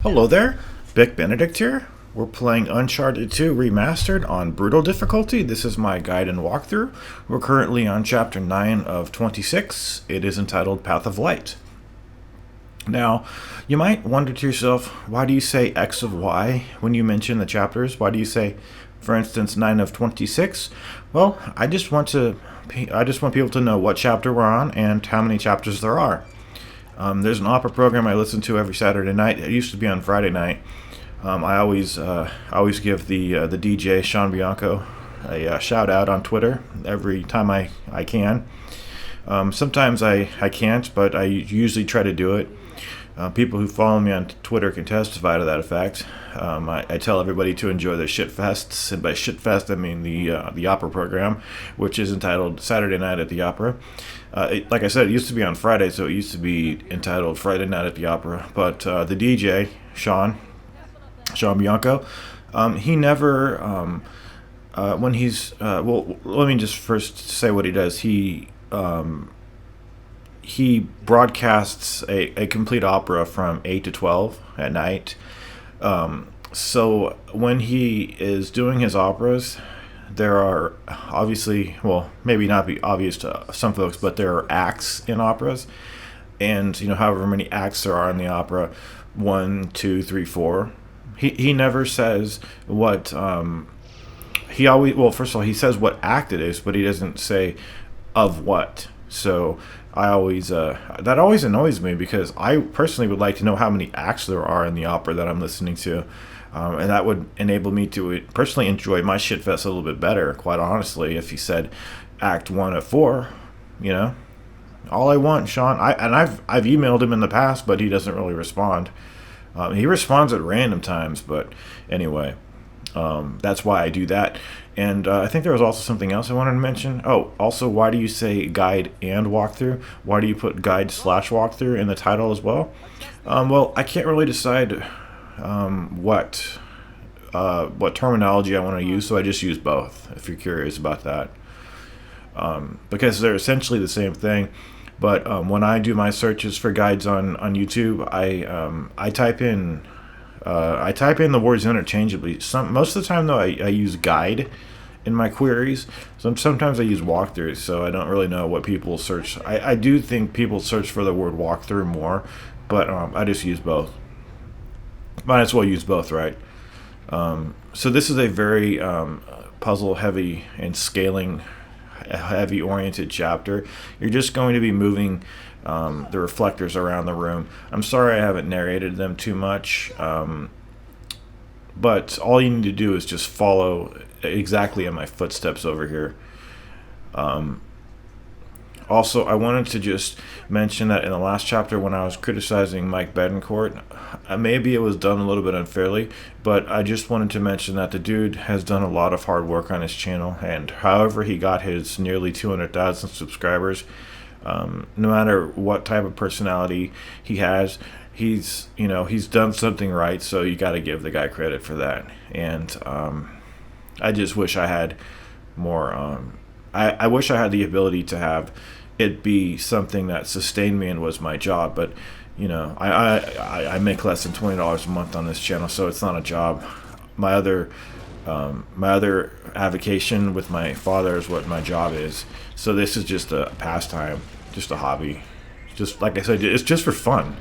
Hello there, Vic Benedict here. We're playing Uncharted 2 Remastered on Brutal difficulty. This is my guide and walkthrough. We're currently on Chapter 9 of 26. It is entitled Path of Light. Now, you might wonder to yourself, why do you say X of Y when you mention the chapters? Why do you say, for instance, 9 of 26? Well, I just want people to know what chapter we're on and how many chapters there are. There's an opera program I listen to every Saturday night. It used to be on Friday night. I always give the DJ Sean Bianco a shout out on Twitter every time I can. Sometimes I can't, but I usually try to do it. People who follow me on Twitter can testify to that effect. I tell everybody to enjoy their shit fests, and by shit fest I mean the opera program, which is entitled Saturday Night at the Opera. Like I said, it used to be on Friday, so it used to be entitled Friday Night at the Opera. But the DJ Sean Bianco, he never when he's well, let me just first say what he does. He broadcasts a complete opera from 8 to 12 at night. So when he is doing his operas, there are obviously, well, maybe not be obvious to some folks, but there are acts in operas. And, however many acts there are in the opera, 1, 2, 3, 4. He never says what, first of all, he says what act it is, but he doesn't say of what. So I always that always annoys me, because I personally would like to know how many acts there are in the opera that I'm listening to, and that would enable me to personally enjoy my shitfest a little bit better. Quite honestly, if he said Act 1 of 4, all I want, Sean. I've emailed him in the past, but he doesn't really respond. He responds at random times, but anyway. That's why I do that. And I think there was also something else I wanted to mention. Oh, also, why do you say guide and walkthrough? Why do you put guide/walkthrough in the title as well? Well, I can't really decide what terminology I want to use, so I just use both, if you're curious about that. Because they're essentially the same thing. But when I do my searches for guides on YouTube, I type in the words interchangeably. Most of the time, though, I use guide in my queries. Sometimes I use walkthrough, so I don't really know what people search. I do think people search for the word walkthrough more, but I just use both. Might as well use both, right? So this is a very puzzle-heavy and scaling-heavy-oriented chapter. You're just going to be moving the reflectors around the room. I'm sorry I haven't narrated them too much, but all you need to do is just follow exactly in my footsteps over here. Also, I wanted to just mention that in the last chapter, when I was criticizing Mike Betancourt, maybe it was done a little bit unfairly, but I just wanted to mention that the dude has done a lot of hard work on his channel, and however he got his nearly 200,000 subscribers, no matter what type of personality he has, he's done something right, so you got to give the guy credit for that. And I just wish I had more. I wish I had the ability to have it be something that sustained me and was my job, but I make less than $20 a month on this channel, so it's not a job. My other avocation with my father is what my job is. So this is just a pastime, just a hobby. Just like I said, it's just for fun,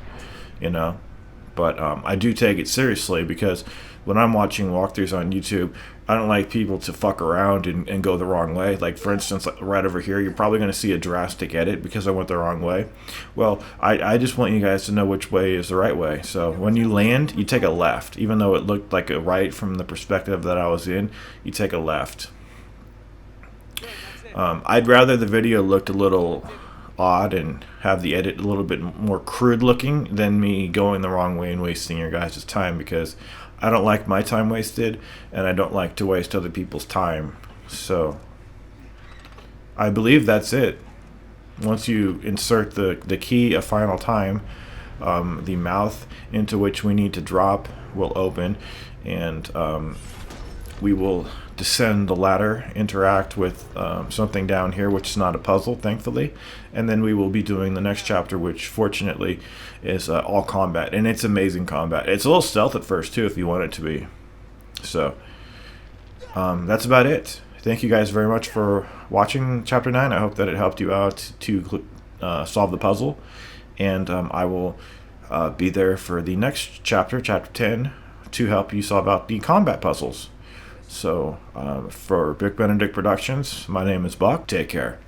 But I do take it seriously, because when I'm watching walkthroughs on YouTube, I don't like people to fuck around and go the wrong way. Like, for instance, right over here, you're probably going to see a drastic edit because I went the wrong way. Well, I just want you guys to know which way is the right way. So when you land, you take a left. Even though it looked like a right from the perspective that I was in, you take a left. I'd rather the video looked a little odd and have the edit a little bit more crude looking than me going the wrong way and wasting your guys' time, because I don't like my time wasted, and I don't like to waste other people's time. So I believe that's it. Once you insert the key a final time, the mouth into which we need to drop will open, and we will descend the ladder, interact with something down here, which is not a puzzle, thankfully, and then we will be doing the next chapter, which fortunately is all combat, and it's amazing combat. It's a little stealth at first too, if you want it to be. So that's about it. Thank you guys very much for watching Chapter 9. I hope that it helped you out to solve the puzzle, and I will be there for the next chapter, Chapter 10, to help you solve out the combat puzzles. So, for Big Benedict Productions, my name is Buck. Take care.